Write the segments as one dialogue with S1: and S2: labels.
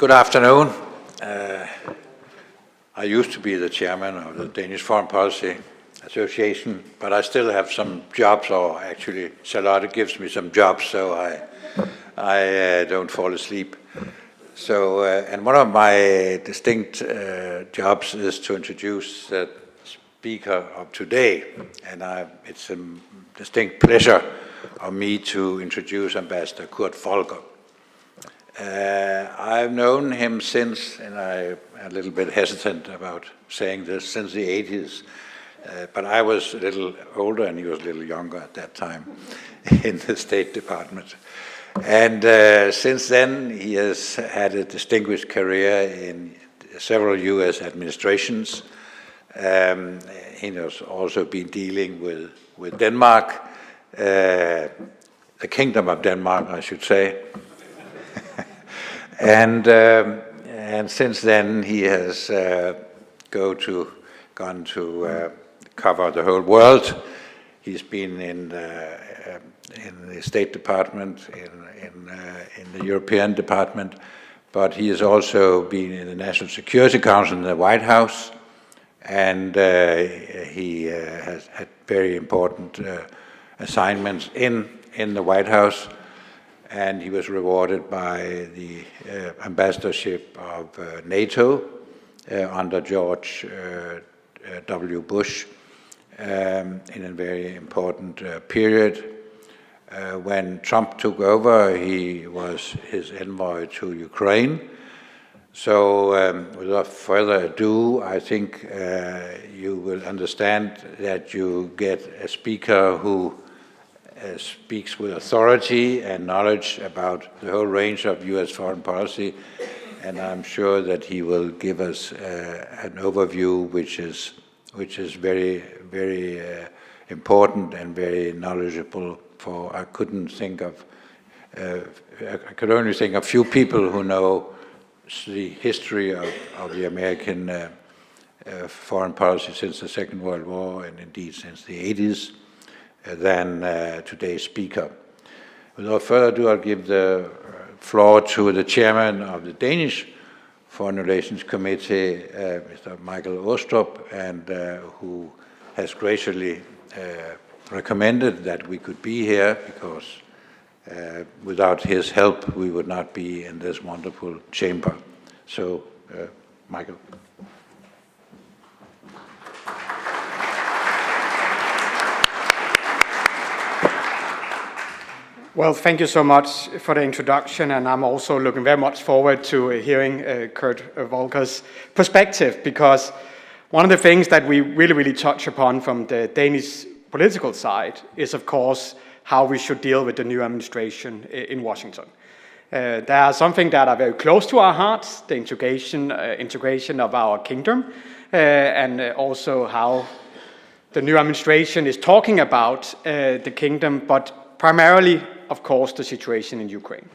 S1: Good afternoon. I used to be the chairman of the Danish Foreign Policy Association, but I still have some jobs, or actually Charlotte gives me some jobs, so I don't fall asleep. So, and one of my distinct jobs is to introduce the speaker of today, and it's a distinct pleasure of me to introduce Ambassador Kurt Volker. I've known him since, and I'm a little bit hesitant about saying this, since the 80s, but I was a little older and he was a little younger at that time in the State Department. And since then, he has had a distinguished career in several U.S. administrations. He has also been dealing with Denmark, the Kingdom of Denmark, I should say. And since then, he has gone to cover the whole world. He's been in the State Department, in the European Department, but he has also been in the National Security Council in the White House, and he has had very important assignments in the White House, and he was rewarded by the ambassadorship of NATO under George W. Bush in a very important period. When Trump took over, he was his envoy to Ukraine. So without further ado, I think you will understand that you get a speaker who speaks with authority and knowledge about the whole range of U.S. foreign policy, and I'm sure that he will give us an overview which is very, very important and very knowledgeable. For I could only think of few people who know the history of the American foreign policy since the Second World War, and indeed since the 80s. Than today's speaker. Without further ado, I'll give the floor to the chairman of the Danish Foreign Relations Committee, Mr. Michael Aastrup, and who has graciously recommended that we could be here, because without his help we would not be in this wonderful chamber. So, Michael.
S2: Well, thank you so much for the introduction, and I'm also looking very much forward to hearing Kurt Volker's perspective, because one of the things that we really touch upon from the Danish political side is, of course, how we should deal with the new administration in Washington. There are something that are very close to our hearts, the integration of our kingdom, and also how the new administration is talking about the kingdom, but primarily, of course, the situation in Ukraine.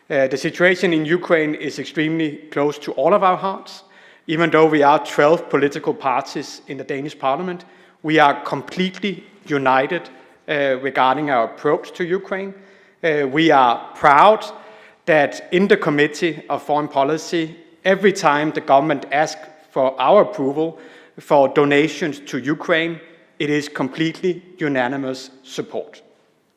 S2: The situation in Ukraine is extremely close to all of our hearts. Even though we are 12 political parties in the Danish parliament, we are completely united regarding our approach to Ukraine. We are proud that in the Committee of Foreign Policy, every time the government asks for our approval for donations to Ukraine, it is completely unanimous support.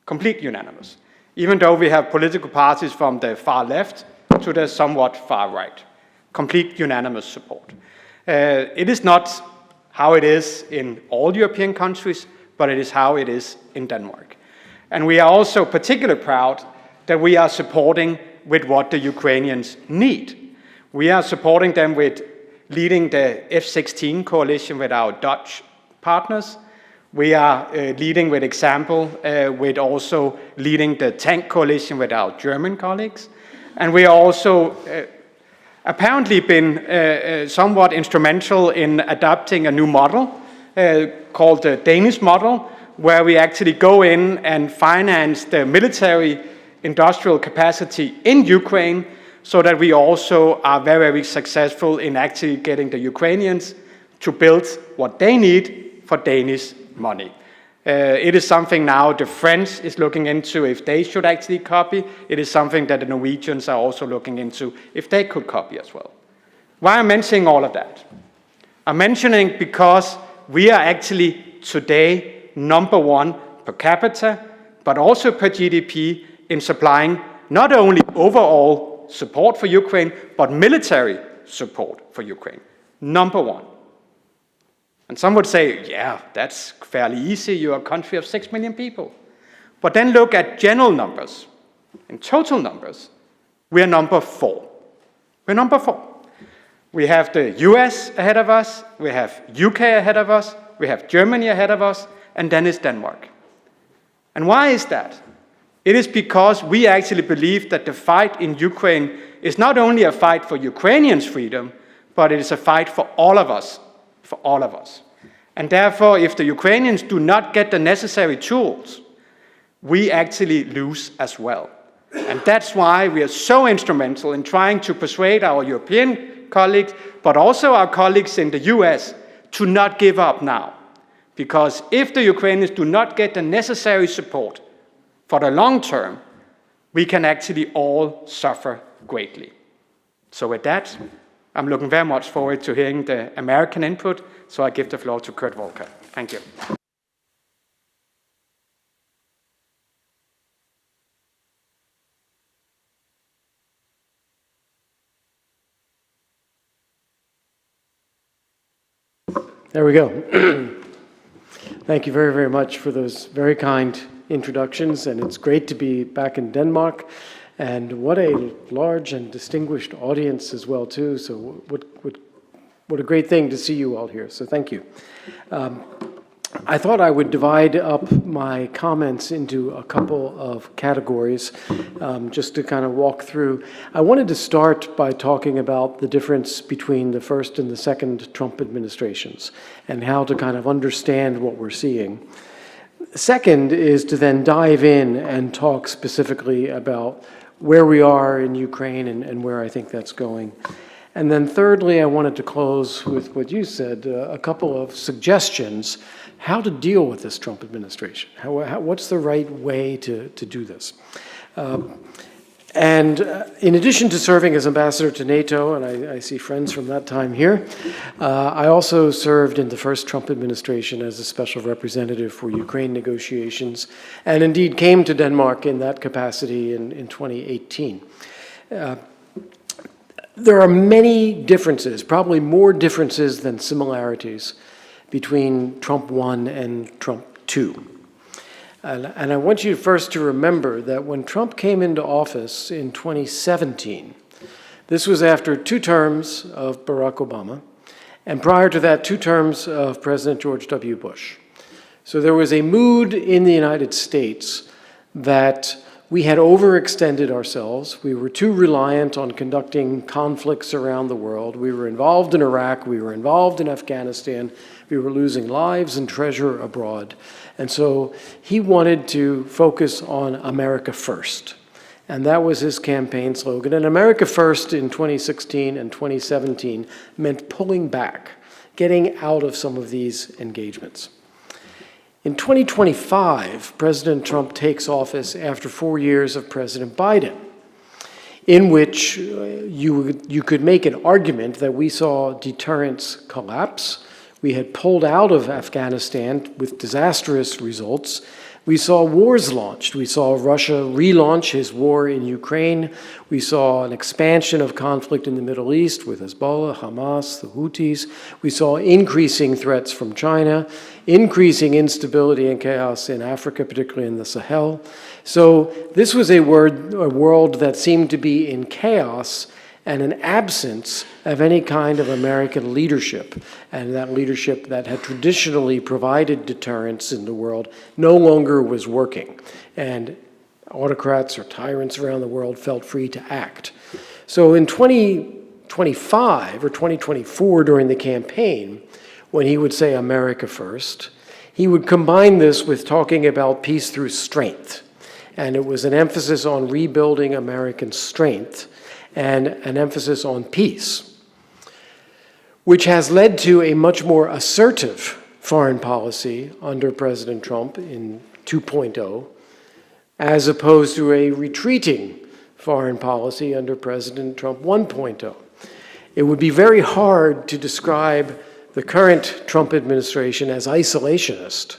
S2: Complete unanimous, even though we have political parties from the far left to the somewhat far right. Complete unanimous support. It is not how it is in all European countries, but it is how it is in Denmark. And we are also particularly proud that we are supporting with what the Ukrainians need. We are supporting them with leading the F-16 coalition with our Dutch partners. We are leading with example, with also leading the tank coalition with our German colleagues. And we are also apparently been somewhat instrumental in adopting a new model called the Danish model, where we actually go in and finance the military industrial capacity in Ukraine, so that we also are very successful in actually getting the Ukrainians to build what they need for Danish money. It is something now the French is looking into if they should actually copy. It is something that the Norwegians are also looking into if they could copy as well. Why am I mentioning all of that? I'm mentioning because we are actually today number one per capita, but also per GDP in supplying not only overall support for Ukraine, but military support for Ukraine. Number one. And some would say, yeah, that's fairly easy. You're a country of 6 million people. But then look at general numbers. In total numbers, we're number 4. We're number 4. We have the US ahead of us, we have UK ahead of us, we have Germany ahead of us, and then it's Denmark. And why is that? It is because we actually believe that the fight in Ukraine is not only a fight for Ukrainians' freedom, but it is a fight for all of us. For all of us. And therefore, if the Ukrainians do not get the necessary tools, we actually lose as well. And that's why we are so instrumental in trying to persuade our European colleagues, but also our colleagues in the US, to not give up now. Because if the Ukrainians do not get the necessary support for the long term, we can actually all suffer greatly. So with that, I'm looking very much forward to hearing the American input, so I give the floor to Kurt Volker. Thank you.
S3: There we go. Thank you very, very much for those very kind introductions, and it's great to be back in Denmark. And what a large and distinguished audience as well, too. So what a great thing to see you all here. So thank you. I thought I would divide up my comments into a couple of categories, just to kind of walk through. I wanted to start by talking about the difference between the first and the second Trump administrations and how to kind of understand what we're seeing. Second is to then dive in and talk specifically about where we are in Ukraine and where I think that's going. And then thirdly, I wanted to close with what you said, a couple of suggestions how to deal with this Trump administration. What's the right way to do this? And in addition to serving as ambassador to NATO, and I see friends from that time here, I also served in the first Trump administration as a special representative for Ukraine negotiations, and indeed came to Denmark in that capacity in 2018. There are many differences, probably more differences than similarities, between Trump 1 and Trump 2. And I want you first to remember that when Trump came into office in 2017, this was after 2 terms of Barack Obama, and prior to that, 2 terms of President George W. Bush. So there was a mood in the United States that we had overextended ourselves. We were too reliant on conducting conflicts around the world. We were involved in Iraq. We were involved in Afghanistan. We were losing lives and treasure abroad. And so he wanted to focus on America first. And that was his campaign slogan. And America first in 2016 and 2017 meant pulling back, getting out of some of these engagements. In 2025, President Trump takes office after 4 years of President Biden, in which you could make an argument that we saw deterrence collapse. We had pulled out of Afghanistan with disastrous results. We saw wars launched. We saw Russia relaunch his war in Ukraine. We saw an expansion of conflict in the Middle East with Hezbollah, Hamas, the Houthis. We saw increasing threats from China, increasing instability and chaos in Africa, particularly in the Sahel. So this was a world that seemed to be in chaos and an absence of any kind of American leadership. And that leadership that had traditionally provided deterrence in the world no longer was working. And autocrats or tyrants around the world felt free to act. So in 2025 or 2024 during the campaign, when he would say America first, he would combine this with talking about peace through strength. And it was an emphasis on rebuilding American strength and an emphasis on peace, which has led to a much more assertive foreign policy under President Trump in 2.0, as opposed to a retreating foreign policy under President Trump 1.0. It would be very hard to describe the current Trump administration as isolationist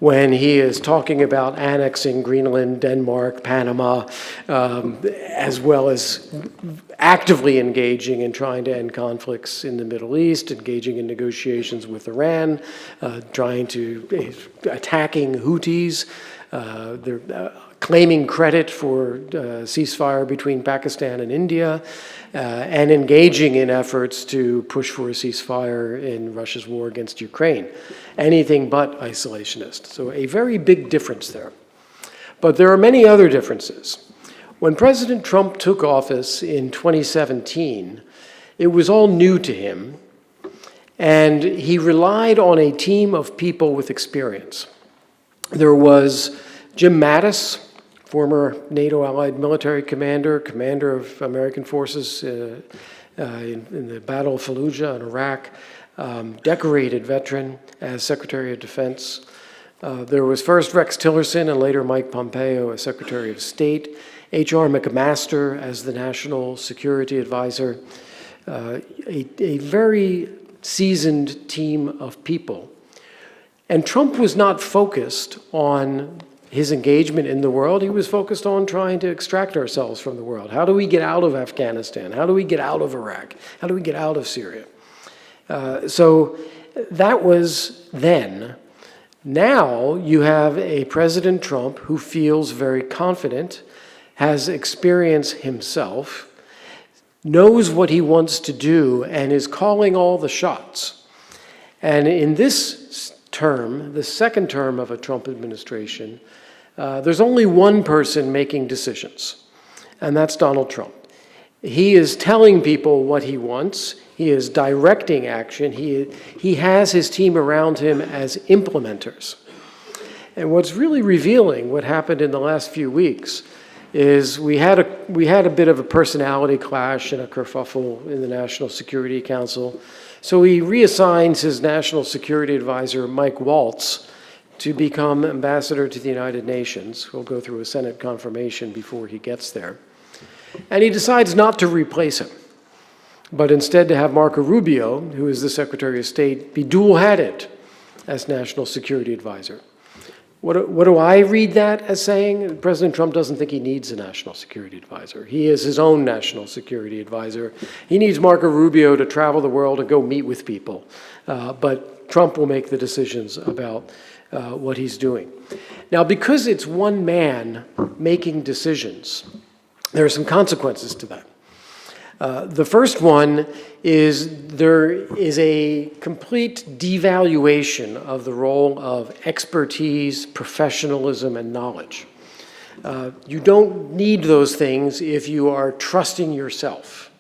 S3: when he is talking about annexing Greenland, Denmark, Panama, as well as actively engaging in trying to end conflicts in the Middle East, engaging in negotiations with Iran, attacking Houthis. They're claiming credit for ceasefire between Pakistan and India, and engaging in efforts to push for a ceasefire in Russia's war against Ukraine. Anything but isolationist. So a very big difference there. But there are many other differences. When President Trump took office in 2017, it was all new to him, and he relied on a team of people with experience. There was Jim Mattis, former NATO allied military commander, commander of American forces in the Battle of Fallujah in Iraq, decorated veteran as Secretary of Defense. There was first Rex Tillerson and later Mike Pompeo as Secretary of State, H.R. McMaster as the National Security Advisor, a very seasoned team of people. And Trump was not focused on his engagement in the world. He was focused on trying to extract ourselves from the world. How do we get out of Afghanistan? How do we get out of Iraq? How do we get out of Syria? So that was then. Now you have a President Trump who feels very confident, has experience himself, knows what he wants to do, and is calling all the shots. And in this term, the second term of a Trump administration, there's only one person making decisions, and that's Donald Trump. He is telling people what he wants. He is directing action. He has his team around him as implementers. And what's really revealing, what happened in the last few weeks, is we had a bit of a personality clash and a kerfuffle in the National Security Council. So he reassigns his National Security Advisor, Mike Waltz, to become ambassador to the United Nations. We'll go through a Senate confirmation before he gets there. And he decides not to replace him, but instead to have Marco Rubio, who is the Secretary of State, be dual-headed as National Security Advisor. What do I read that as saying? President Trump doesn't think he needs a National Security Advisor. He is his own National Security Advisor. He needs Marco Rubio to travel the world and go meet with people. But Trump will make the decisions about what he's doing. Now, because it's one man making decisions, there are some consequences to that. The first one is there is a complete devaluation of the role of expertise, professionalism, and knowledge. You don't need those things if you are trusting yourself.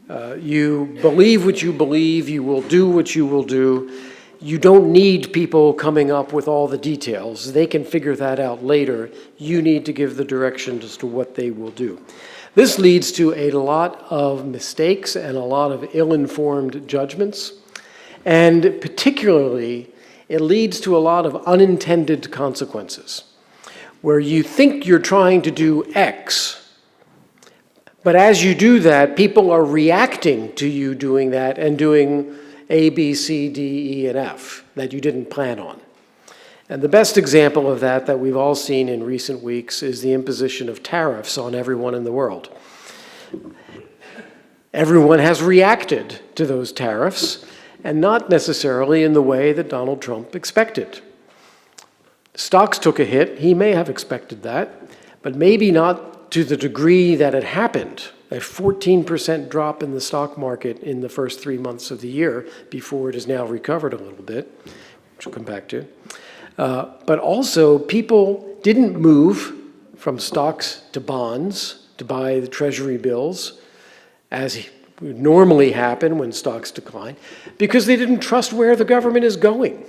S3: You believe what you believe, you will do what you will do. You don't need people coming up with all the details. They can figure that out later. You need to give the direction as to what they will do. This leads to a lot of mistakes and a lot of ill-informed judgments. And particularly, it leads to a lot of unintended consequences, where you think you're trying to do X, but as you do that, people are reacting to you doing that and doing A, B, C, D, E, and F that you didn't plan on. And the best example of that we've all seen in recent weeks is the imposition of tariffs on everyone in the world. Everyone has reacted to those tariffs, and not necessarily in the way that Donald Trump expected. Stocks took a hit. He may have expected that, but maybe not to the degree that it happened. A 14% drop in the stock market in the first 3 months of the year before it has now recovered a little bit, which we'll come back to. But also, people didn't move from stocks to bonds to buy the treasury bills, as would normally happen when stocks decline, because they didn't trust where the government is going.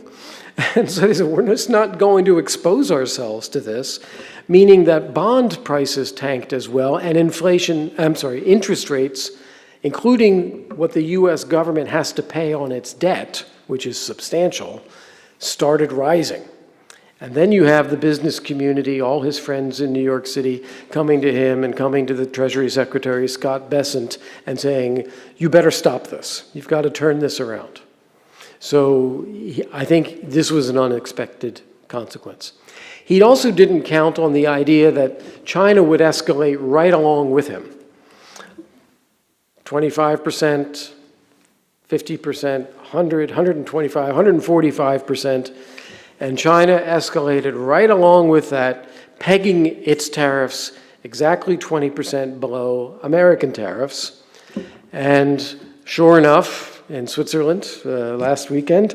S3: And so they said, we're just not going to expose ourselves to this, meaning that bond prices tanked as well, and interest rates including what the US government has to pay on its debt, which is substantial, started rising. And then you have the business community, all his friends in New York City, coming to him and coming to the Treasury Secretary, Scott Bessent, and saying, you better stop this. You've got to turn this around. So I think this was an unexpected consequence. He also didn't count on the idea that China would escalate right along with him. 25%, 50%, 100, 125, 145%. And China escalated right along with that, pegging its tariffs exactly 20% below American tariffs. And sure enough, in Switzerland last weekend,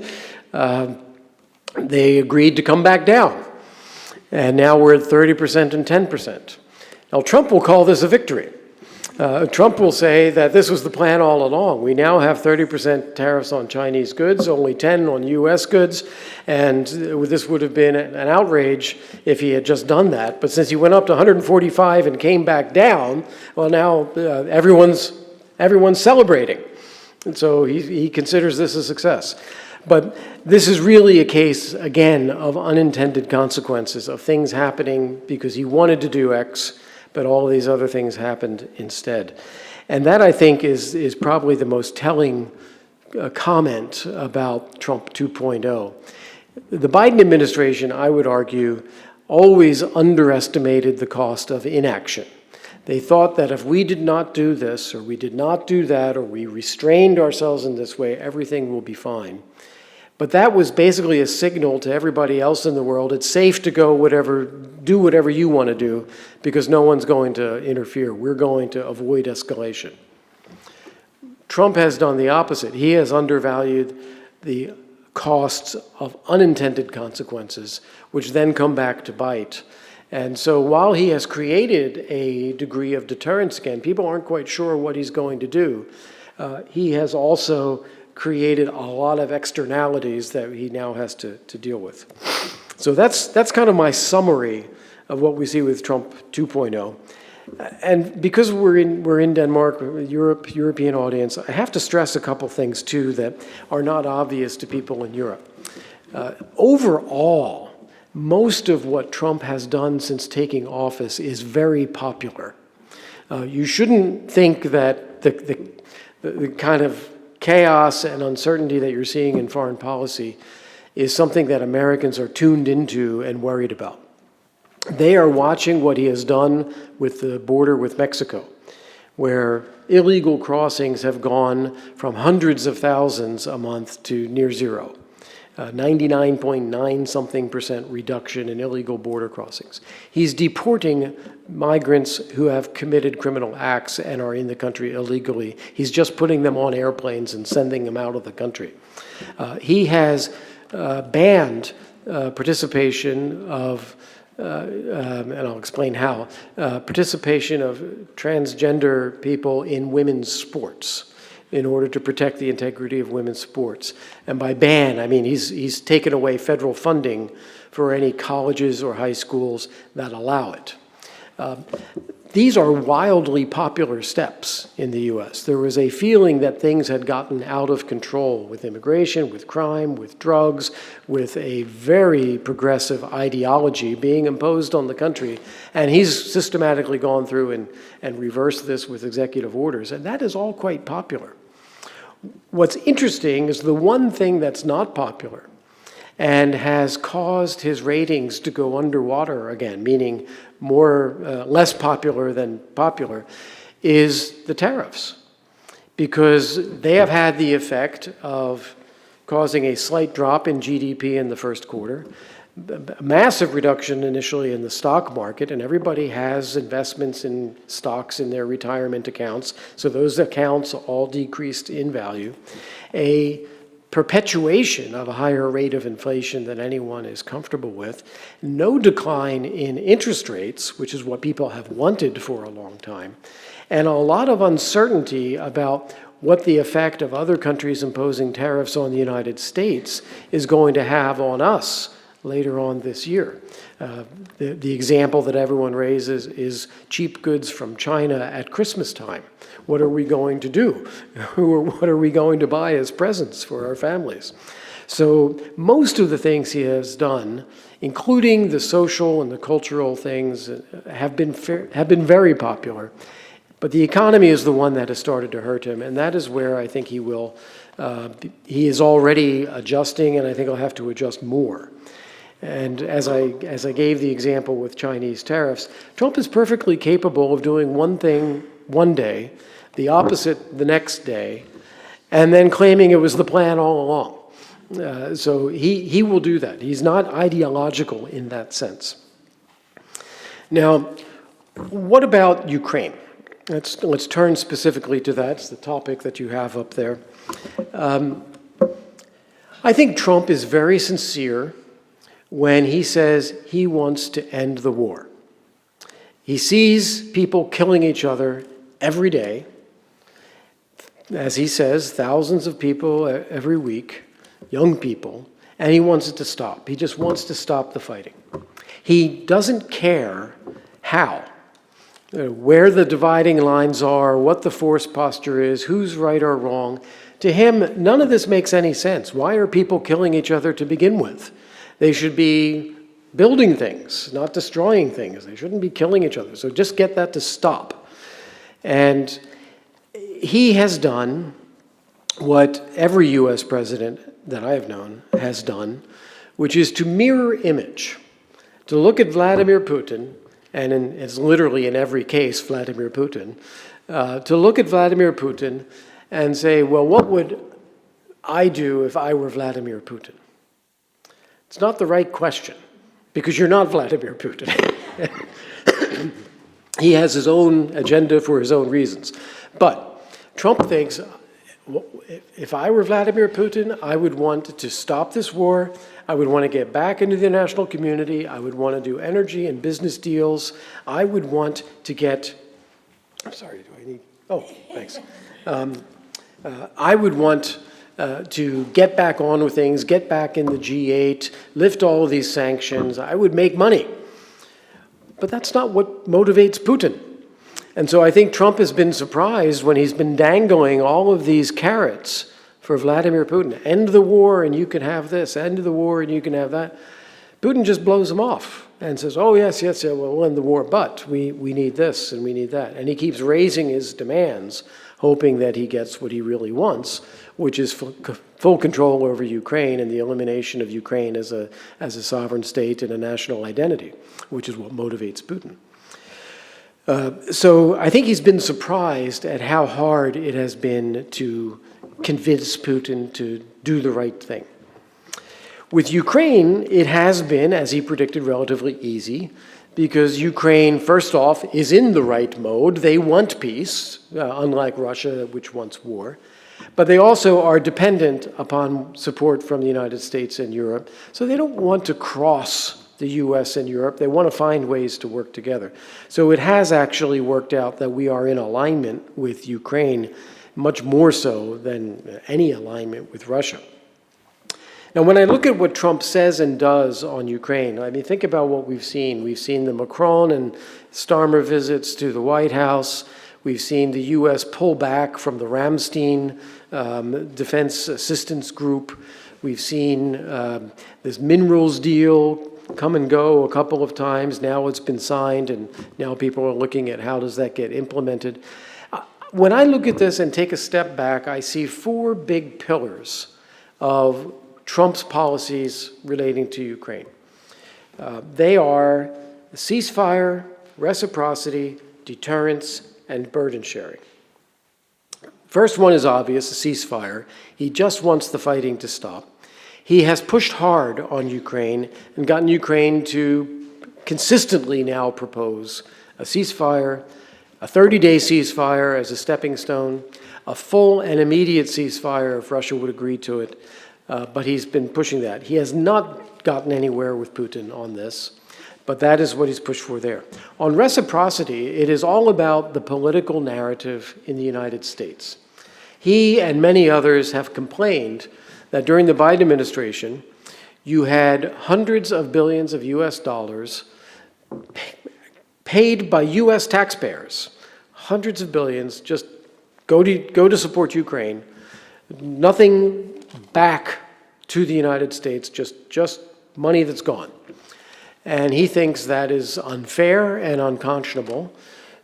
S3: they agreed to come back down. And now we're at 30% and 10%. Now, Trump will call this a victory. Trump will say that this was the plan all along. We now have 30% tariffs on Chinese goods, only 10 on US goods, and this would have been an outrage if he had just done that. But since he went up to 145 and came back down, well, now everyone's celebrating. And so he considers this a success. But this is really a case, again, of unintended consequences, of things happening because he wanted to do X, but all of these other things happened instead. And that, I think, is probably the most telling comment about Trump 2.0. The Biden administration, I would argue, always underestimated the cost of inaction. They thought that if we did not do this, or we did not do that, or we restrained ourselves in this way, everything will be fine. But that was basically a signal to everybody else in the world, it's safe to go do whatever you want to do, because no one's going to interfere. We're going to avoid escalation. Trump has done the opposite. He has undervalued the costs of unintended consequences, which then come back to bite. And so while he has created a degree of deterrence again, people aren't quite sure what he's going to do. He has also created a lot of externalities that he now has to deal with. So that's kind of my summary of what we see with Trump 2.0. And because we're in Denmark, European audience, I have to stress a couple things too that are not obvious to people in Europe. Overall, most of what Trump has done since taking office is very popular. You shouldn't think that the kind of chaos and uncertainty that you're seeing in foreign policy is something that Americans are tuned into and worried about. They are watching what he has done with the border with Mexico, where illegal crossings have gone from hundreds of thousands a month to near zero. 99.9% reduction in illegal border crossings. He's deporting migrants who have committed criminal acts and are in the country illegally. He's just putting them on airplanes and sending them out of the country. He has banned participation of, and I'll explain how, participation of transgender people in women's sports, in order to protect the integrity of women's sports. And by ban, I mean he's taken away federal funding for any colleges or high schools that allow it. These are wildly popular steps in the US. There was a feeling that things had gotten out of control with immigration, with crime, with drugs, with a very progressive ideology being imposed on the country. And he's systematically gone through and reversed this with executive orders. And that is all quite popular. What's interesting is the one thing that's not popular and has caused his ratings to go underwater again, meaning less popular than popular, is the tariffs. Because they have had the effect of causing a slight drop in GDP in the first quarter, a massive reduction initially in the stock market, and everybody has investments in stocks in their retirement accounts, so those accounts all decreased in value. A perpetuation of a higher rate of inflation than anyone is comfortable with, no decline in interest rates, which is what people have wanted for a long time, and a lot of uncertainty about what the effect of other countries imposing tariffs on the United States is going to have on us later on this year. The example that everyone raises is cheap goods from China at Christmas time. What are we going to do? What are we going to buy as presents for our families? So most of the things he has done, including the social and the cultural things, have been very popular. But the economy is the one that has started to hurt him, and that is where I think he will. He is already adjusting, and I think he'll have to adjust more. And as I gave the example with Chinese tariffs, Trump is perfectly capable of doing one thing one day, the opposite the next day, and then claiming it was the plan all along. So he will do that. He's not ideological in that sense. Now, what about Ukraine? Let's turn specifically to that. It's the topic that you have up there. I think Trump is very sincere when he says he wants to end the war. He sees people killing each other every day. As he says, thousands of people every week, young people, and he wants it to stop. He just wants to stop the fighting. He doesn't care how, where the dividing lines are, what the force posture is, who's right or wrong. To him, none of this makes any sense. Why are people killing each other to begin with? They should be building things, not destroying things. They shouldn't be killing each other. So just get that to stop. And he has done what every U.S. president that I have known has done, which is to mirror image, to look at Vladimir Putin, and it's literally in every case Vladimir Putin, to look at Vladimir Putin and say, well, what would I do if I were Vladimir Putin? It's not the right question, because you're not Vladimir Putin. He has his own agenda for his own reasons. But Trump thinks, if I were Vladimir Putin, I would want to stop this war. I would want to get back into the international community. I would want to do energy and business deals. I would want to get, I'm sorry, do I need, oh, thanks. I would want to get back on with things, get back in the G8, lift all of these sanctions. I would make money. But that's not what motivates Putin. And so I think Trump has been surprised when he's been dangling all of these carrots for Vladimir Putin. End the war and you can have this. End the war and you can have that. Putin just blows him off and says, oh, yes, well, we'll end the war, but we need this and we need that. And he keeps raising his demands, hoping that he gets what he really wants, which is full control over Ukraine and the elimination of Ukraine as a sovereign state and a national identity, which is what motivates Putin. So I think he's been surprised at how hard it has been to convince Putin to do the right thing. With Ukraine, it has been, as he predicted, relatively easy, because Ukraine, first off, is in the right mode. They want peace, unlike Russia, which wants war. But they also are dependent upon support from the United States and Europe. So they don't want to cross the US and Europe. They want to find ways to work together. So it has actually worked out that we are in alignment with Ukraine, much more so than any alignment with Russia. Now, when I look at what Trump says and does on Ukraine, I mean, think about what we've seen. We've seen the Macron and Starmer visits to the White House. We've seen the U.S. pull back from the Ramstein Defense Assistance Group. We've seen this minerals deal come and go a couple of times. Now it's been signed, and now people are looking at how does that get implemented. When I look at this and take a step back, I see four big pillars of Trump's policies relating to Ukraine. They are ceasefire, reciprocity, deterrence, and burden sharing. First one is obvious, a ceasefire. He just wants the fighting to stop. He has pushed hard on Ukraine and gotten Ukraine to consistently now propose a ceasefire, a 30-day ceasefire as a stepping stone, a full and immediate ceasefire if Russia would agree to it. But he's been pushing that. He has not gotten anywhere with Putin on this, but that is what he's pushed for there. On reciprocity, it is all about the political narrative in the United States. He and many others have complained that during the Biden administration, you had hundreds of billions of US dollars paid by US taxpayers, hundreds of billions, just go to support Ukraine, nothing back to the United States, just money that's gone. And he thinks that is unfair and unconscionable.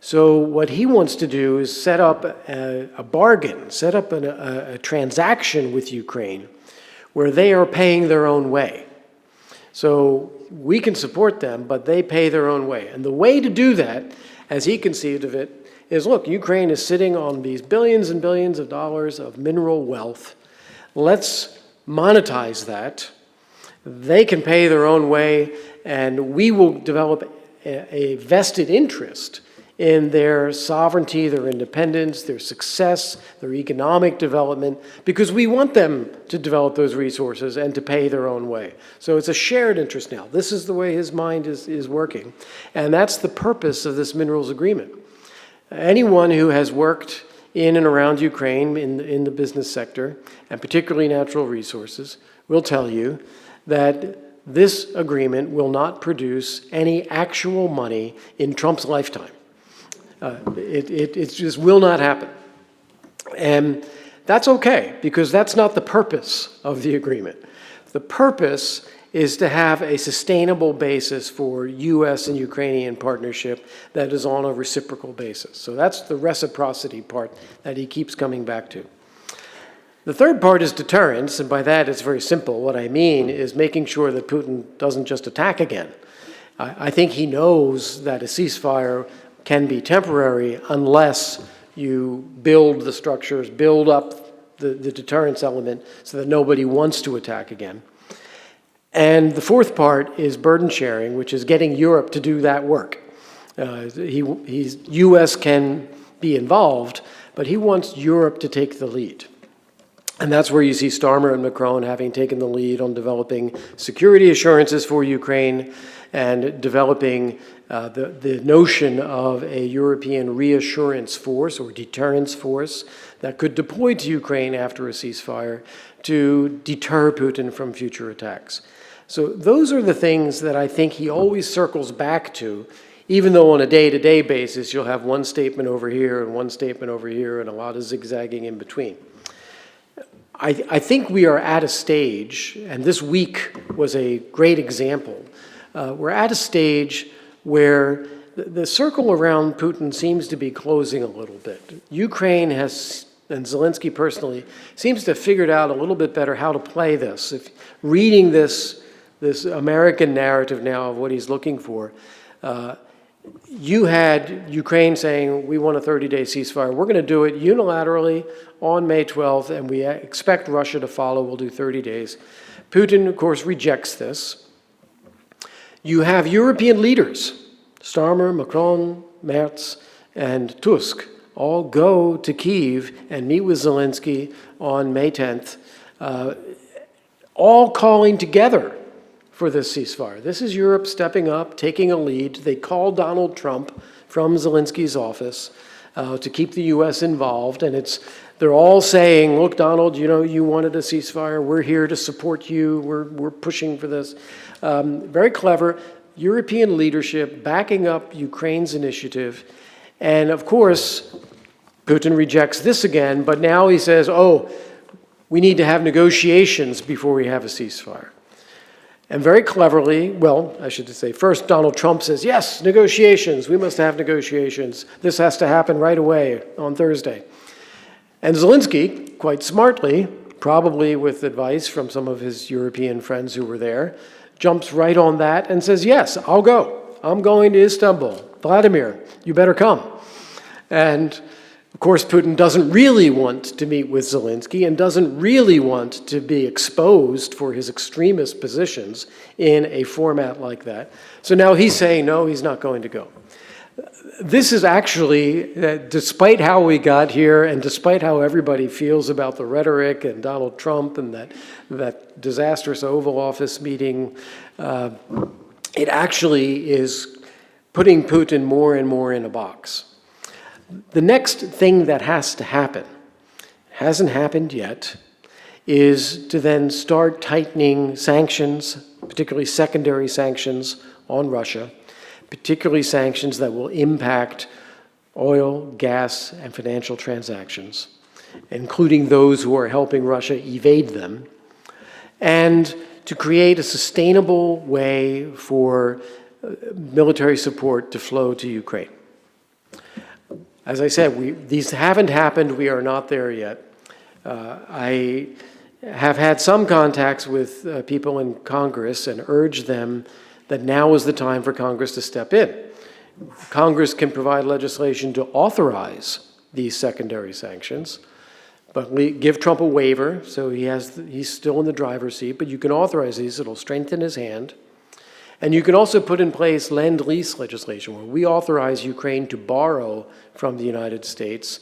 S3: So what he wants to do is set up a bargain, set up a transaction with Ukraine where they are paying their own way. So we can support them, but they pay their own way. And the way to do that, as he conceived of it, is look, Ukraine is sitting on these billions and billions of dollars of mineral wealth. Let's monetize that. They can pay their own way, and we will develop a vested interest in their sovereignty, their independence, their success, their economic development, because we want them to develop those resources and to pay their own way. So it's a shared interest now. This is the way his mind is working. And that's the purpose of this minerals agreement. Anyone who has worked in and around Ukraine in the business sector, and particularly natural resources, will tell you that this agreement will not produce any actual money in Trump's lifetime. It just will not happen. And that's okay, because that's not the purpose of the agreement. The purpose is to have a sustainable basis for U.S. and Ukrainian partnership that is on a reciprocal basis. So that's the reciprocity part that he keeps coming back to. The third part is deterrence, and by that it's very simple. What I mean is making sure that Putin doesn't just attack again. I think he knows that a ceasefire can be temporary unless you build the structures, build up the deterrence element so that nobody wants to attack again. And the fourth part is burden sharing, which is getting Europe to do that work. U.S. can be involved, but he wants Europe to take the lead. And that's where you see Starmer and Macron having taken the lead on developing security assurances for Ukraine and developing the notion of a European reassurance force or deterrence force that could deploy to Ukraine after a ceasefire to deter Putin from future attacks. So those are the things that I think he always circles back to, even though on a day-to-day basis you'll have one statement over here and one statement over here and a lot of zigzagging in between. I think we are at a stage, and this week was a great example, we're at a stage where the circle around Putin seems to be closing a little bit. Ukraine has, and Zelensky personally, seems to have figured out a little bit better how to play this. If reading this American narrative now of what he's looking for, you had Ukraine saying, we want a 30-day ceasefire. We're going to do it unilaterally on May 12th, and we expect Russia to follow. We'll do 30 days. Putin, of course, rejects this. You have European leaders, Starmer, Macron, Merz, and Tusk, all go to Kyiv and meet with Zelensky on May 10th, all calling together for this ceasefire. This is Europe stepping up, taking a lead. They call Donald Trump from Zelensky's office to keep the U.S. involved, and they're all saying, look, Donald, you know, you wanted a ceasefire. We're here to support you. We're pushing for this. Very clever European leadership backing up Ukraine's initiative. And of course, Putin rejects this again, but now he says, oh, we need to have negotiations before we have a ceasefire. And very cleverly, well, I should say, first Donald Trump says, yes, negotiations, we must have negotiations. This has to happen right away on Thursday. And Zelensky, quite smartly, probably with advice from some of his European friends who were there, jumps right on that and says, yes, I'll go. I'm going to Istanbul. Vladimir, you better come. And of course, Putin doesn't really want to meet with Zelensky and doesn't really want to be exposed for his extremist positions in a format like that. So now he's saying, no, he's not going to go. This is actually, despite how we got here and despite how everybody feels about the rhetoric and Donald Trump and that disastrous Oval Office meeting, it actually is putting Putin more and more in a box. The next thing that has to happen, hasn't happened yet, is to then start tightening sanctions, particularly secondary sanctions on Russia, particularly sanctions that will impact oil, gas, and financial transactions, including those who are helping Russia evade them, and to create a sustainable way for military support to flow to Ukraine. As I said, these haven't happened. We are not there yet. I have had some contacts with people in Congress and urged them that now is the time for Congress to step in. Congress can provide legislation to authorize these secondary sanctions, but give Trump a waiver, so he's still in the driver's seat, but you can authorize these. It'll strengthen his hand. And you can also put in place lend-lease legislation, where we authorize Ukraine to borrow from the United States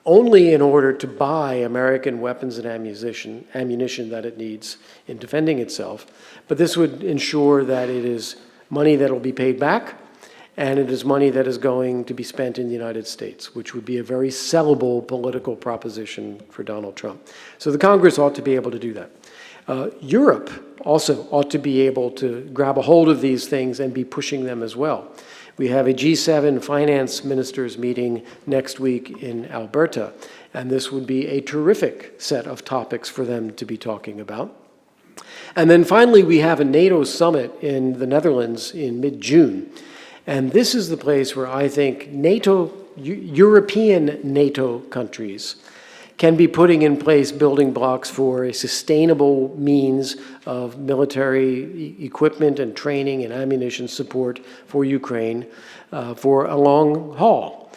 S3: only in order to buy American weapons and ammunition that it needs in defending itself. But this would ensure that it is money that will be paid back, and it is money that is going to be spent in the United States, which would be a very sellable political proposition for Donald Trump. So the Congress ought to be able to do that. Europe also ought to be able to grab a hold of these things and be pushing them as well. We have a G7 finance ministers meeting next week in Alberta, and this would be a terrific set of topics for them to be talking about. And then finally, we have a NATO summit in the Netherlands in mid-June. And this is the place where I think European NATO countries can be putting in place building blocks for a sustainable means of military equipment and training and ammunition support for Ukraine for a long haul.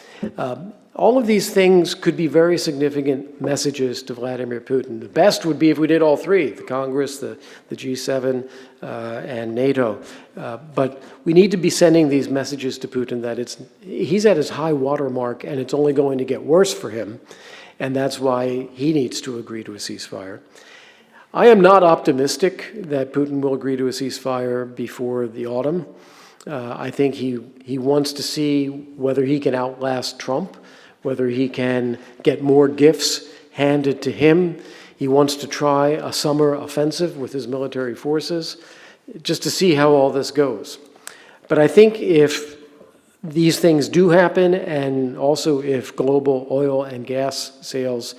S3: All of these things could be very significant messages to Vladimir Putin. The best would be if we did all three, the Congress, the G7, and NATO. But we need to be sending these messages to Putin that he's at his high water mark and it's only going to get worse for him. And that's why he needs to agree to a ceasefire. I am not optimistic that Putin will agree to a ceasefire before the autumn. I think he wants to see whether he can outlast Trump, whether he can get more gifts handed to him. He wants to try a summer offensive with his military forces, just to see how all this goes. But I think if these things do happen, and also if global oil and gas sales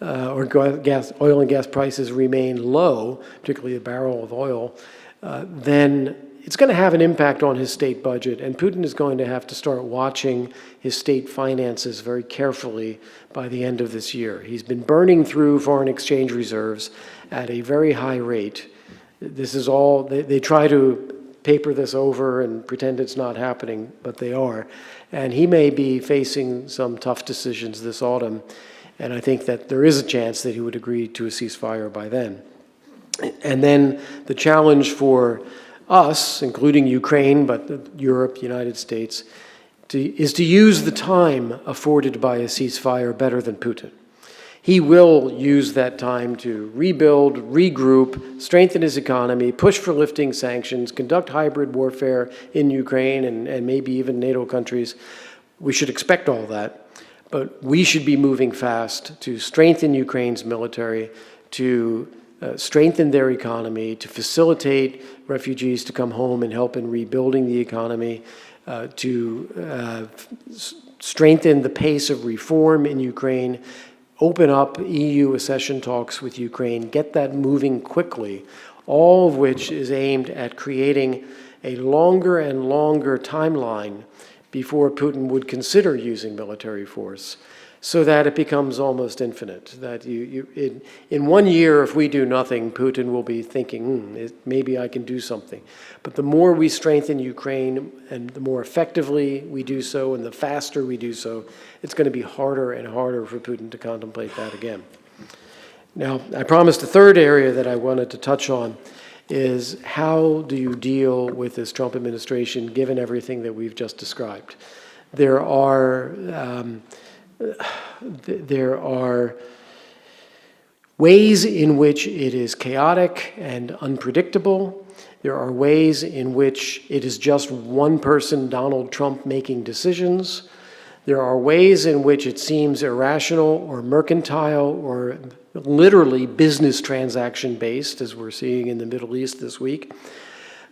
S3: oil and gas prices remain low, particularly a barrel of oil, then it's going to have an impact on his state budget, and Putin is going to have to start watching his state finances very carefully by the end of this year. He's been burning through foreign exchange reserves at a very high rate. This is all, they try to paper this over and pretend it's not happening, but they are. And he may be facing some tough decisions this autumn, and I think that there is a chance that he would agree to a ceasefire by then. And then the challenge for us, including Ukraine, but Europe, United States, is to use the time afforded by a ceasefire better than Putin. He will use that time to rebuild, regroup, strengthen his economy, push for lifting sanctions, conduct hybrid warfare in Ukraine and maybe even NATO countries. We should expect all that, but we should be moving fast to strengthen Ukraine's military, to strengthen their economy, to facilitate refugees to come home and help in rebuilding the economy, to strengthen the pace of reform in Ukraine, open up EU accession talks with Ukraine, get that moving quickly, all of which is aimed at creating a longer and longer timeline before Putin would consider using military force, so that it becomes almost infinite. That in 1 year, if we do nothing, Putin will be thinking, maybe I can do something. But the more we strengthen Ukraine and the more effectively we do so and the faster we do so, it's going to be harder and harder for Putin to contemplate that again. Now, I promised a third area that I wanted to touch on is how do you deal with this Trump administration given everything that we've just described? There are ways in which it is chaotic and unpredictable. There are ways in which it is just one person, Donald Trump, making decisions. There are ways in which it seems irrational or mercantile or literally business transaction based, as we're seeing in the Middle East this week.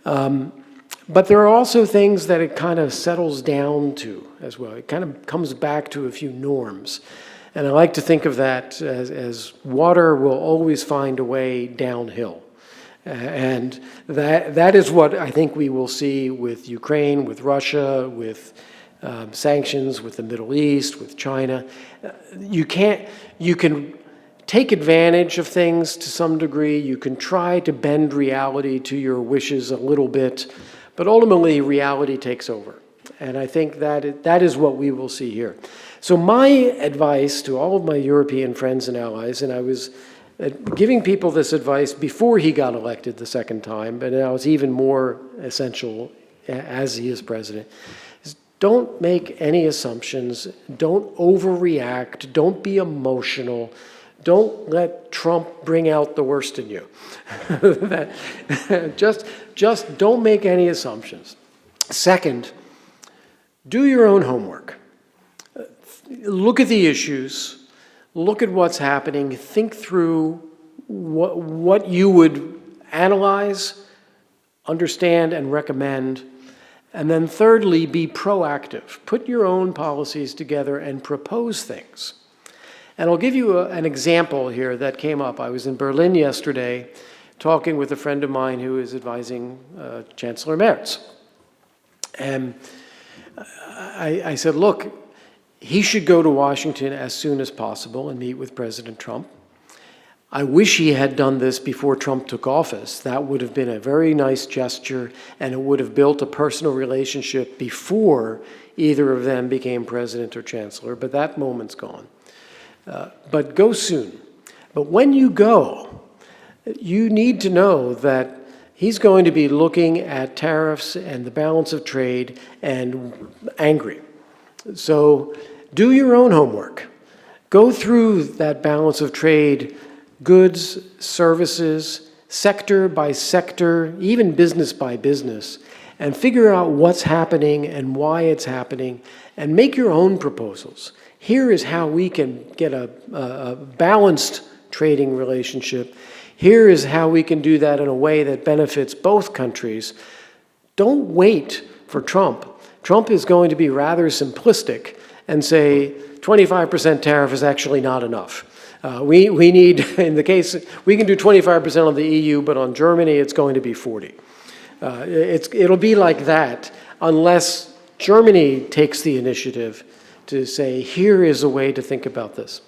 S3: But there are also things that it kind of settles down to as well. It kind of comes back to a few norms. And I like to think of that as water will always find a way downhill. And that is what I think we will see with Ukraine, with Russia, with sanctions, with the Middle East, with China. You can take advantage of things to some degree. You can try to bend reality to your wishes a little bit, but ultimately reality takes over. And I think that is what we will see here. So my advice to all of my European friends and allies, and I was giving people this advice before he got elected the second time, but now it's even more essential as he is president, is don't make any assumptions, don't overreact, don't be emotional, don't let Trump bring out the worst in you. just don't make any assumptions. Second, do your own homework. Look at the issues, look at what's happening, think through what you would analyze, understand, and recommend. And then thirdly, be proactive. Put your own policies together and propose things. And I'll give you an example here that came up. I was in Berlin yesterday talking with a friend of mine who is advising Chancellor Merz. And I said, look, he should go to Washington as soon as possible and meet with President Trump. I wish he had done this before Trump took office. That would have been a very nice gesture, and it would have built a personal relationship before either of them became president or chancellor, but that moment's gone. But go soon. But when you go, you need to know that he's going to be looking at tariffs and the balance of trade and angry. So do your own homework. Go through that balance of trade, goods, services, sector by sector, even business by business, and figure out what's happening and why it's happening, and make your own proposals. Here is how we can get a balanced trading relationship. Here is how we can do that in a way that benefits both countries. Don't wait for Trump. Trump is going to be rather simplistic and say 25% tariff is actually not enough. We need, in the case, we can do 25% on the EU, but on Germany it's going to be 40. It'll be like that unless Germany takes the initiative to say, here is a way to think about this.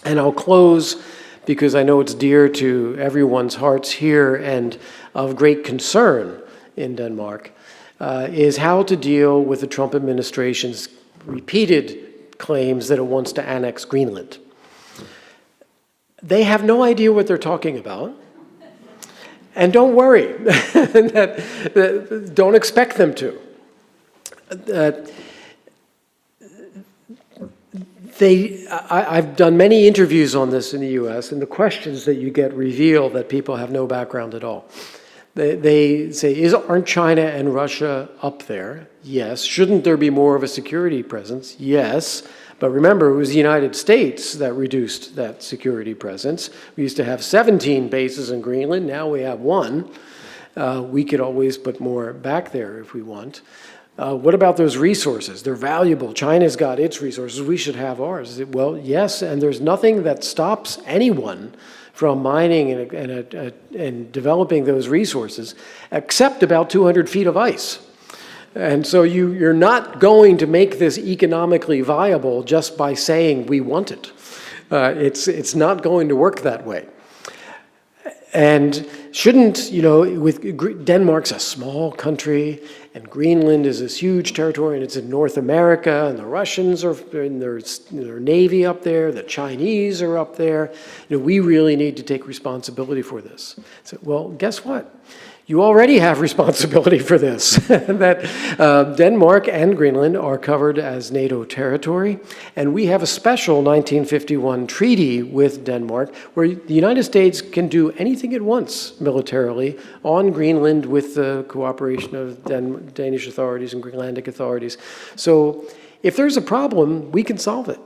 S3: And I'll close, because I know it's dear to everyone's hearts here and of great concern in Denmark, is how to deal with the Trump administration's repeated claims that it wants to annex Greenland. They have no idea what they're talking about. And don't worry, don't expect them to. I've done many interviews on this in the US, and the questions that you get reveal that people have no background at all. They say, aren't China and Russia up there? Yes. Shouldn't there be more of a security presence? Yes. But remember, it was the United States that reduced that security presence. We used to have 17 bases in Greenland. Now we have 1. We could always put more back there if we want. What about those resources? They're valuable. China's got its resources. We should have ours. Well, yes, and there's nothing that stops anyone from mining and developing those resources except about 200 feet of ice. And so you're not going to make this economically viable just by saying we want it. It's not going to work that way. And shouldn't, with Denmark's a small country, and Greenland is this huge territory, and it's in North America, and the Russians are in their navy up there, the Chinese are up there. We really need to take responsibility for this. So, well, guess what? You already have responsibility for this, that Denmark and Greenland are covered as NATO territory, and we have a special 1951 treaty with Denmark where the United States can do anything it wants militarily on Greenland with the cooperation of Danish authorities and Greenlandic authorities. So if there's a problem, we can solve it.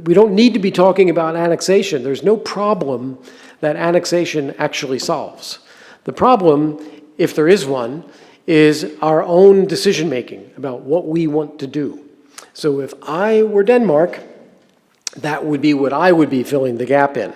S3: We don't need to be talking about annexation. There's no problem that annexation actually solves. The problem, if there is one, is our own decision-making about what we want to do. So if I were Denmark, that would be what I would be filling the gap in.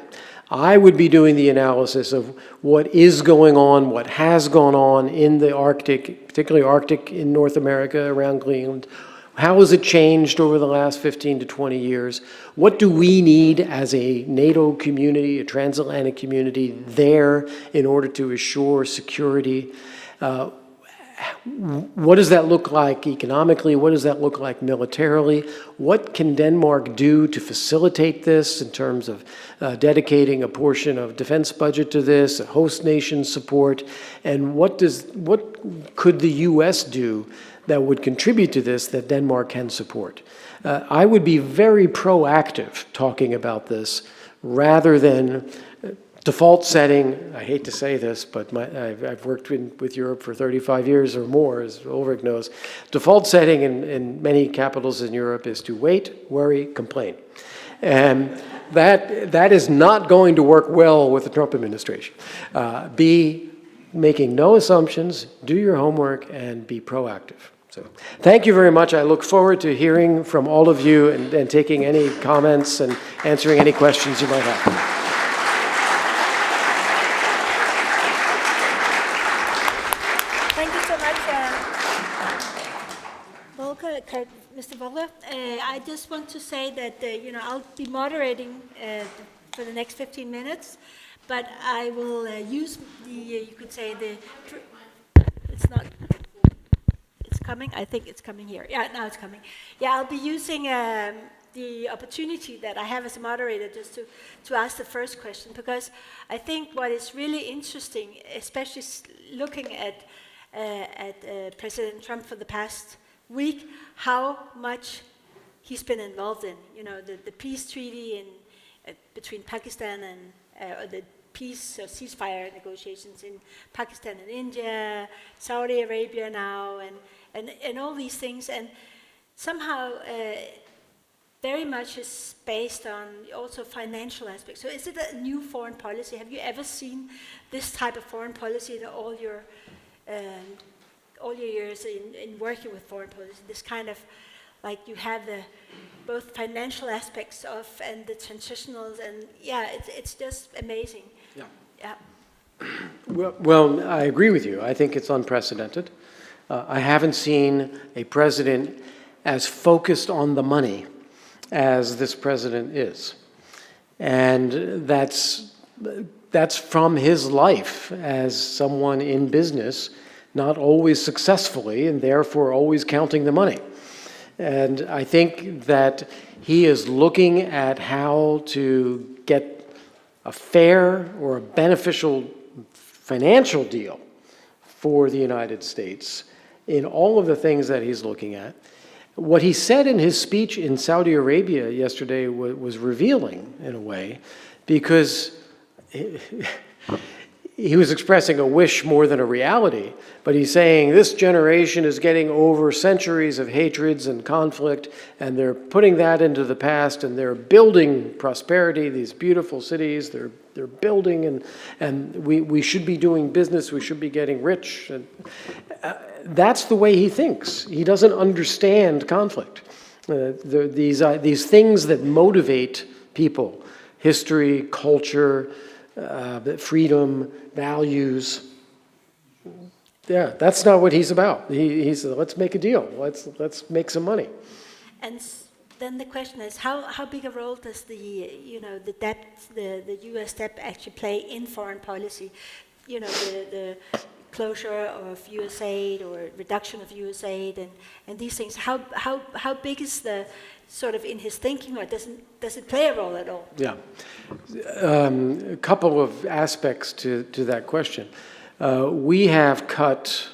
S3: I would be doing the analysis of what is going on, what has gone on in the Arctic, particularly Arctic in North America around Greenland. How has it changed over the last 15 to 20 years? What do we need as a NATO community, a transatlantic community there in order to assure security? What does that look like economically? What does that look like militarily? What can Denmark do to facilitate this in terms of dedicating a portion of defense budget to this, a host nation support? And what could the U.S. do that would contribute to this that Denmark can support? I would be very proactive talking about this rather than default setting. I hate to say this, but I've worked with Europe for 35 years or more, as Ulrich knows. Default setting in many capitals in Europe is to wait, worry, complain. And that is not going to work well with the Trump administration. Be making no assumptions, do your homework, and be proactive. So thank you very much. I look forward to hearing from all of you and taking any comments and answering any questions you might have.
S4: Mr. Volker, I just want to say that I'll be moderating for the next 15 minutes, but I will use the you could say it's not. It's coming. I think it's coming here. Yeah, now it's coming. Yeah, I'll be using the opportunity that I have as a moderator just to ask the first question, because I think what is really interesting, especially looking at President Trump for the past week, how much he's been involved in, the peace treaty between Pakistan and the peace or ceasefire negotiations in Pakistan and India, Saudi Arabia now, and all these things, and somehow very much is based on also financial aspects. So is it a new foreign policy? Have you ever seen this type of foreign policy in all your years in working with foreign policy, this kind of, like you have the both financial aspects of and the transitionals, and yeah, it's just amazing. Yeah.
S3: Well, I agree with you. I think it's unprecedented. I haven't seen a president as focused on the money as this president is. And that's from his life as someone in business, not always successfully, and therefore always counting the money. And I think that he is looking at how to get a fair or a beneficial financial deal for the United States in all of the things that he's looking at. What he said in his speech in Saudi Arabia yesterday was revealing in a way, because he was expressing a wish more than a reality, but he's saying this generation is getting over centuries of hatreds and conflict, and they're putting that into the past, and they're building prosperity, these beautiful cities, they're building, and we should be doing business, we should be getting rich. And that's the way he thinks. He doesn't understand conflict. These things that motivate people, history, culture, freedom, values. Yeah, that's not what he's about. He's let's make a deal. Let's make some money.
S4: And then the question is, how big a role does the debt, the U.S. debt actually play in foreign policy? The closure of U.S. aid or reduction of U.S. aid and these things. How big is the sort of in his thinking, or does it play a role at all?
S3: Yeah, a couple of aspects to that question. We have cut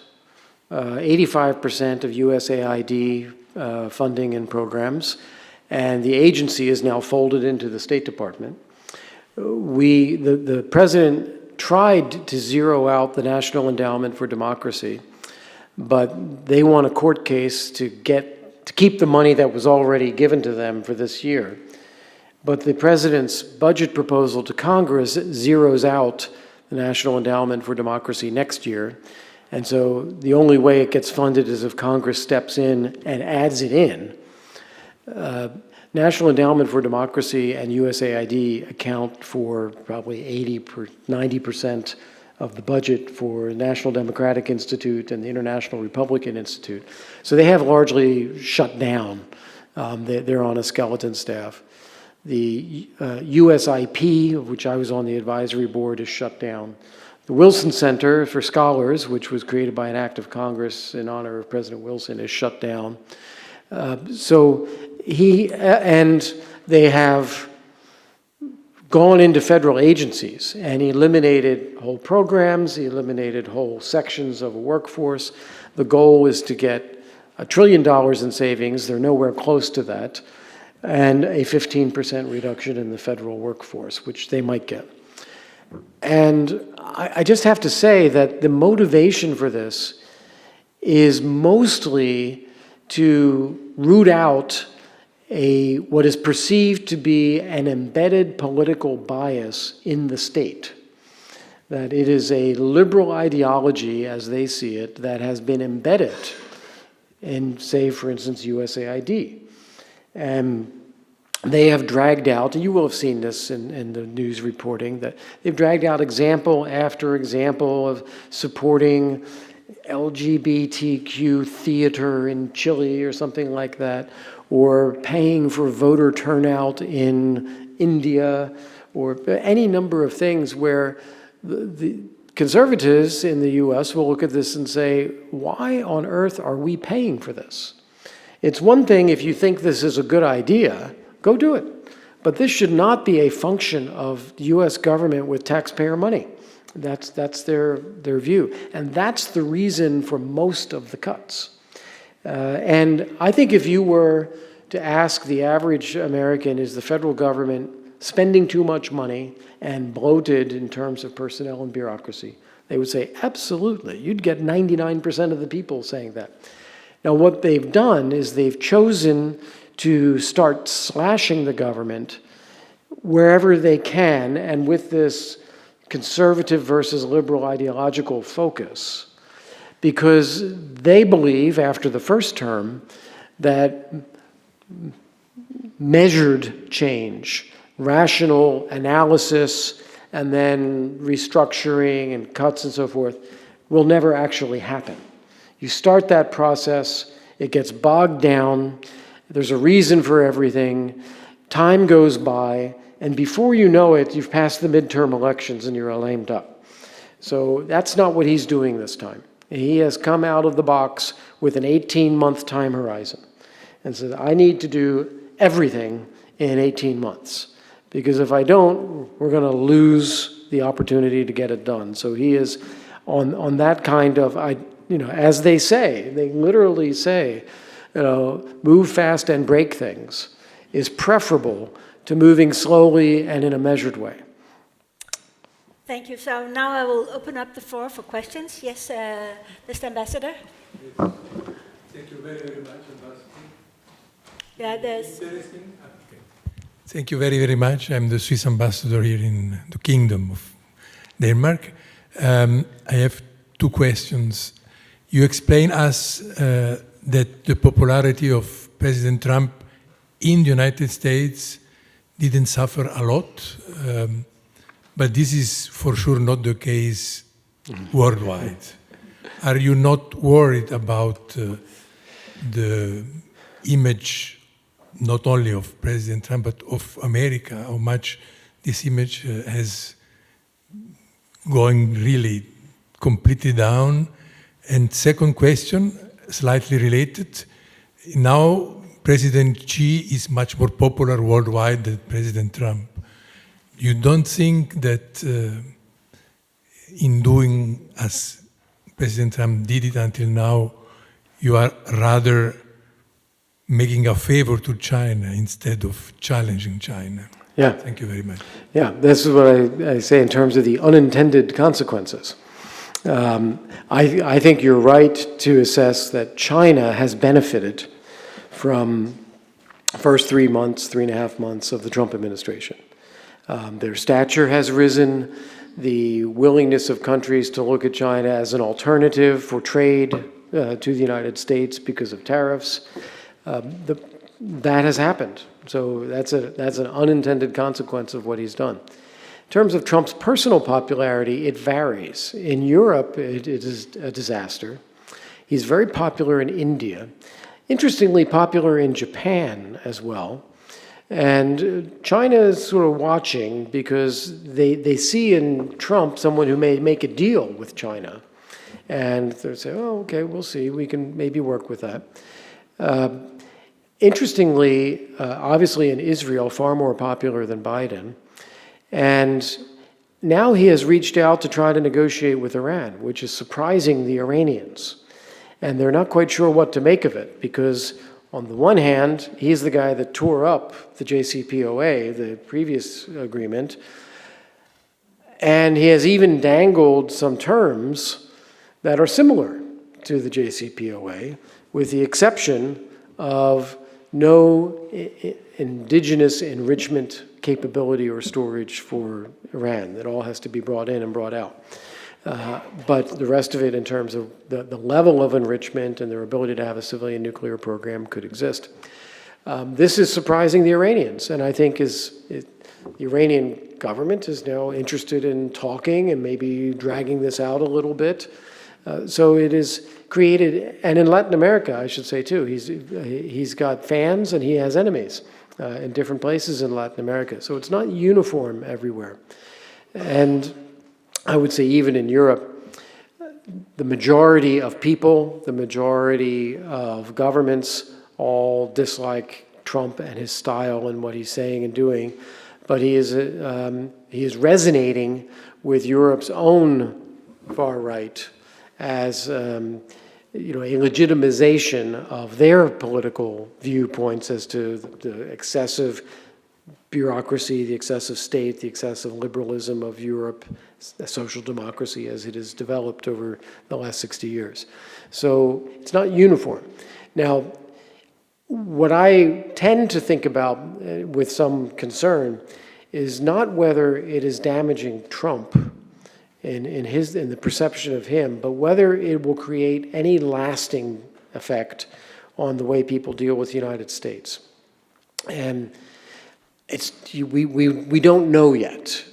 S3: 85% of USAID funding and programs, and the agency is now folded into the State Department. The president tried to zero out the National Endowment for Democracy, but they won a court case to get to keep the money that was already given to them for this year. But the president's budget proposal to Congress zeroes out the National Endowment for Democracy next year. And so the only way it gets funded is if Congress steps in and adds it in. National Endowment for Democracy and USAID account for probably 90% of the budget for the National Democratic Institute and the International Republican Institute. So they have largely shut down. They're on a skeleton staff. The USIP, of which I was on the advisory board, is shut down. The Wilson Center for Scholars, which was created by an act of Congress in honor of President Wilson, is shut down. So they have gone into federal agencies and eliminated whole programs, eliminated whole sections of a workforce. The goal is to get $1 trillion in savings. They're nowhere close to that. And a 15% reduction in the federal workforce, which they might get. And I just have to say that the motivation for this is mostly to root out what is perceived to be an embedded political bias in the state. That it is a liberal ideology, as they see it, that has been embedded in, say, for instance, USAID. And they have dragged out, and you will have seen this in the news reporting, that they've dragged out example after example of supporting LGBTQ theater in Chile or something like that, or paying for voter turnout in India, or any number of things where the conservatives in the US will look at this and say, why on earth are we paying for this? It's one thing if you think this is a good idea, go do it. But this should not be a function of the US government with taxpayer money. That's their view. And that's the reason for most of the cuts. And I think if you were to ask the average American, is the federal government spending too much money and bloated in terms of personnel and bureaucracy, they would say, absolutely. You'd get 99% of the people saying that. Now, what they've done is they've chosen to start slashing the government wherever they can, and with this conservative versus liberal ideological focus, because they believe, after the first term, that measured change, rational analysis, and then restructuring and cuts and so forth will never actually happen. You start that process, it gets bogged down, there's a reason for everything, time goes by, and before you know it, you've passed the midterm elections and you're lame duck. So that's not what he's doing this time. He has come out of the box with an 18-month time horizon and said, I need to do everything in 18 months. Because if I don't, we're going to lose the opportunity to get it done. So he is on that kind of, as they say, they literally say, move fast and break things is preferable to moving slowly and in a measured way.
S4: Thank you. So now I will open up the floor for questions. Yes, Mr. Ambassador.
S5: Thank you very, very much, Ambassador.
S4: Yeah, there's...
S5: Interesting. Okay. Thank you very, very much. I'm the Swiss ambassador here in the Kingdom of Denmark. I have two questions. You explain us that the popularity of President Trump in the United States didn't suffer a lot, but this is for sure not the case worldwide. Are you not worried about the image, not only of President Trump, but of America, how much this image has going really completely down? And second question, slightly related, now President Xi is much more popular worldwide than President Trump. You don't think that in doing as President Trump did it until now, you are rather making a favor to China instead of challenging China?
S3: Yeah.
S5: Thank you very much.
S3: Yeah, this is what I say in terms of the unintended consequences. I think you're right to assess that China has benefited from first 3.5 months of the Trump administration. Their stature has risen. The willingness of countries to look at China as an alternative for trade to the United States because of tariffs, that has happened. So that's an unintended consequence of what he's done. In terms of Trump's personal popularity, it varies. In Europe, it is a disaster. He's very popular in India. Interestingly, popular in Japan as well. And China is sort of watching because they see in Trump someone who may make a deal with China. And they say, oh, okay, we'll see. We can maybe work with that. Interestingly, obviously in Israel, far more popular than Biden. And now he has reached out to try to negotiate with Iran, which is surprising the Iranians. And they're not quite sure what to make of it because on the one hand, he's the guy that tore up the JCPOA, the previous agreement, and he has even dangled some terms that are similar to the JCPOA, with the exception of no indigenous enrichment capability or storage for Iran. That all has to be brought in and brought out. But the rest of it, in terms of the level of enrichment and their ability to have a civilian nuclear program, could exist. This is surprising the Iranians, and I think the Iranian government is now interested in talking and maybe dragging this out a little bit. So it is created, and in Latin America, I should say too, he's got fans and he has enemies in different places in Latin America. So it's not uniform everywhere. And I would say even in Europe, the majority of people, the majority of governments all dislike Trump and his style and what he's saying and doing, but he is resonating with Europe's own far right as a legitimization of their political viewpoints as to the excessive bureaucracy, the excessive state, the excessive liberalism of Europe, social democracy as it has developed over the last 60 years. So it's not uniform. Now, what I tend to think about with some concern is not whether it is damaging Trump in the perception of him, but whether it will create any lasting effect on the way people deal with the United States. And we don't know yet.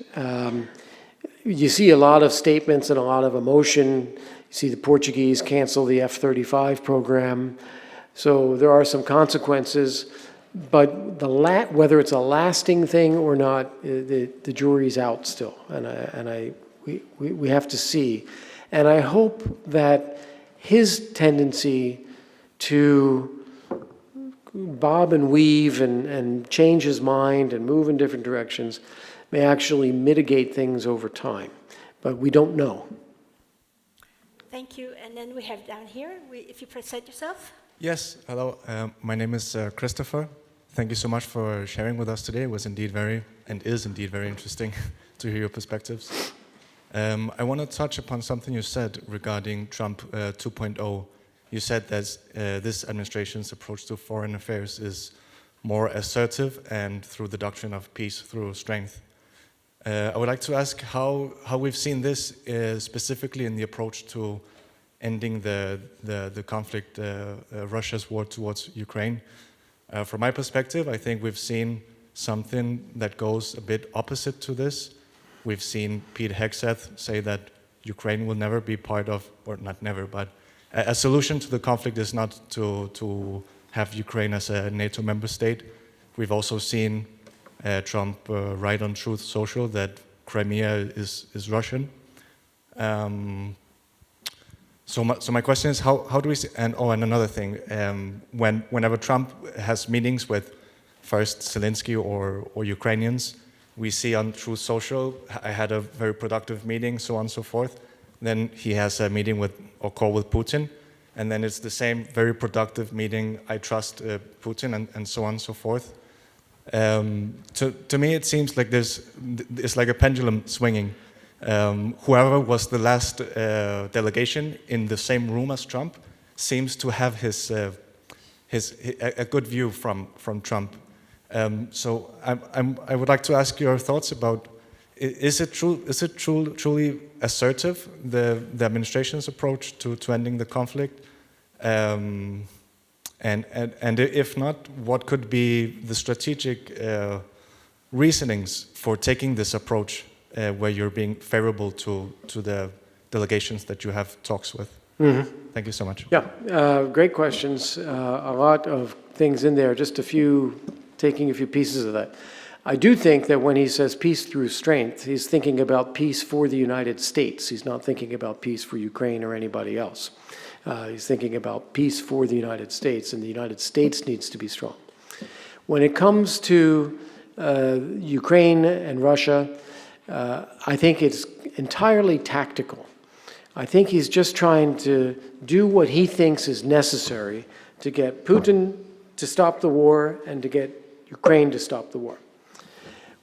S3: You see a lot of statements and a lot of emotion. You see the Portuguese cancel the F-35 program. So there are some consequences, but whether it's a lasting thing or not, the jury's out still, and we have to see. And I hope that his tendency to bob and weave and change his mind and move in different directions may actually mitigate things over time, but we don't know.
S4: Thank you. And then we have down here, if you present yourself.
S6: Yes, hello. My name is Christopher. Thank you so much for sharing with us today. It was indeed is indeed very interesting to hear your perspectives. I want to touch upon something you said regarding Trump 2.0. You said that this administration's approach to foreign affairs is more assertive and through the doctrine of peace through strength. I would like to ask how we've seen this specifically in the approach to ending the conflict, Russia's war towards Ukraine. From my perspective, I think we've seen something that goes a bit opposite to this. We've seen Pete Hegseth say that Ukraine will never be part of, or not never, but a solution to the conflict is not to have Ukraine as a NATO member state. We've also seen Trump write on Truth Social that Crimea is Russian. So my question is, how do we see, and another thing, whenever Trump has meetings with first Zelensky or Ukrainians, we see on Truth Social, I had a very productive meeting, so on and so forth. Then he has a meeting or call with Putin, and then it's the same very productive meeting, I trust Putin, and so on and so forth. To me, it seems like it's like a pendulum swinging. Whoever was the last delegation in the same room as Trump seems to have his a good view from Trump. So I would like to ask your thoughts about, is it truly assertive, the administration's approach to ending the conflict? And if not, what could be the strategic reasonings for taking this approach where you're being favorable to the delegations that you have talks with? Mm-hmm. Thank you so much.
S3: Yeah, great questions. A lot of things in there, just taking a few pieces of that. I do think that when he says peace through strength, he's thinking about peace for the United States. He's not thinking about peace for Ukraine or anybody else. He's thinking about peace for the United States, and the United States needs to be strong. When it comes to Ukraine and Russia, I think it's entirely tactical. I think he's just trying to do what he thinks is necessary to get Putin to stop the war and to get Ukraine to stop the war.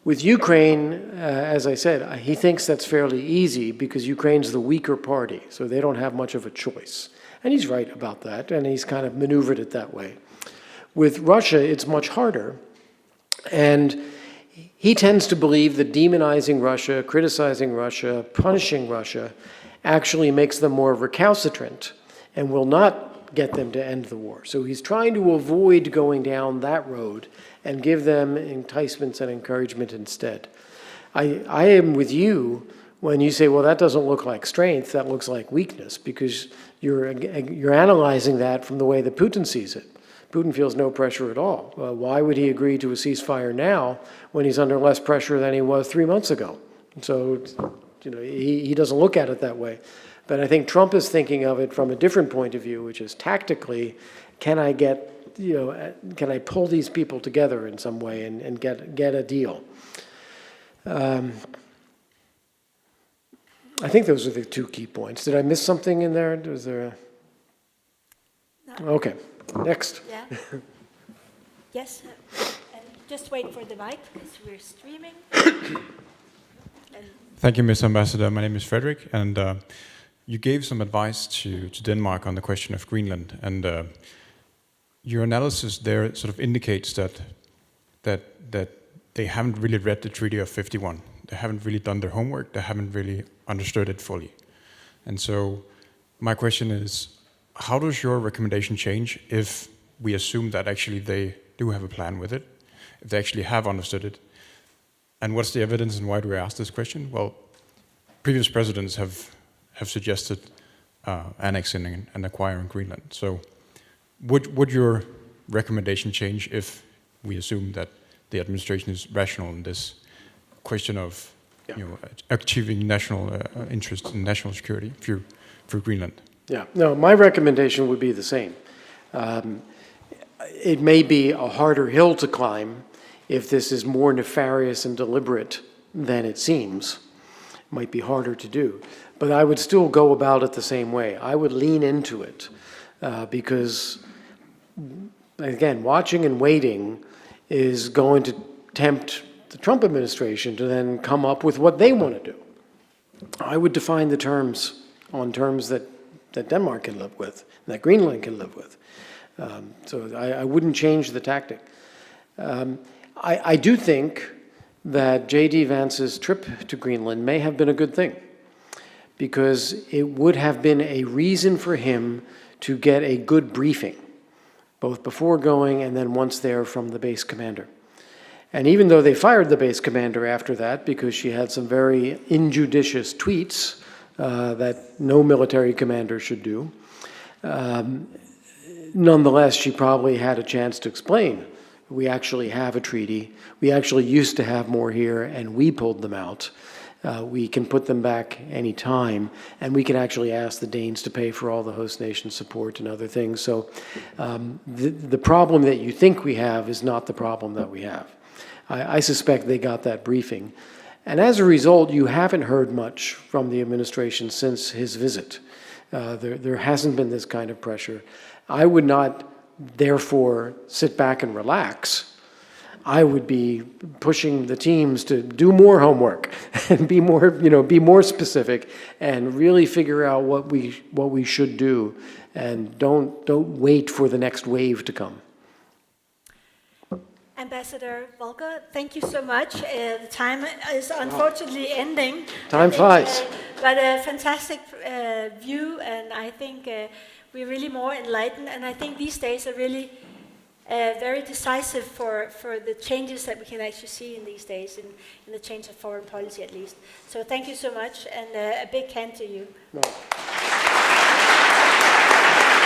S3: With Ukraine, as I said, he thinks that's fairly easy because Ukraine's the weaker party, so they don't have much of a choice. And he's right about that, and he's kind of maneuvered it that way. With Russia, it's much harder, and he tends to believe that demonizing Russia, criticizing Russia, punishing Russia actually makes them more recalcitrant and will not get them to end the war. So he's trying to avoid going down that road and give them enticements and encouragement instead. I am with you when you say, well, that doesn't look like strength, that looks like weakness, because you're analyzing that from the way that Putin sees it. Putin feels no pressure at all. Why would he agree to a ceasefire now when he's under less pressure than he was 3 months ago? So, he doesn't look at it that way. But I think Trump is thinking of it from a different point of view, which is tactically, can I pull these people together in some way and get a deal? I think those are the two key points. Did I miss something in there? Was there
S4: No.
S3: Okay, next.
S4: Yeah. Yes, and just wait for the mic because we're streaming.
S7: Thank you, Mr. Ambassador. My name is Frederick, and you gave some advice to Denmark on the question of Greenland, and your analysis there sort of indicates that they haven't really read the Treaty of 51. They haven't really done their homework. They haven't really understood it fully. And so my question is, how does your recommendation change if we assume that actually they do have a plan with it, if they actually have understood it? And what's the evidence, and why do I ask this question? Well, previous presidents have suggested annexing and acquiring Greenland. So would your recommendation change if we assume that the administration is rational in this question of achieving national interest and national security for Greenland?
S3: Yeah, no, my recommendation would be the same. It may be a harder hill to climb if this is more nefarious and deliberate than it seems. It might be harder to do. But I would still go about it the same way. I would lean into it because, again, watching and waiting is going to tempt the Trump administration to then come up with what they want to do. I would define the terms on terms that Denmark can live with, that Greenland can live with. So I wouldn't change the tactic. I do think that J.D. Vance's trip to Greenland may have been a good thing, because it would have been a reason for him to get a good briefing, both before going and then once there from the base commander. And even though they fired the base commander after that because she had some very injudicious tweets that no military commander should do, nonetheless, she probably had a chance to explain, we actually have a treaty, we actually used to have more here, and we pulled them out. We can put them back any time, and we can actually ask the Danes to pay for all the host nation support and other things. So the problem that you think we have is not the problem that we have. I suspect they got that briefing. And as a result, you haven't heard much from the administration since his visit. There hasn't been this kind of pressure. I would not, therefore, sit back and relax. I would be pushing the teams to do more homework and be more specific and really figure out what we should do, and don't wait for the next wave to come.
S4: Ambassador Volker, thank you so much. The time is unfortunately ending.
S3: Time flies.
S4: But a fantastic view, and I think we're really more enlightened, and I think these days are really very decisive for the changes that we can actually see in these days, in the change of foreign policy at least. So thank you so much, and a big hand to you.
S3: No.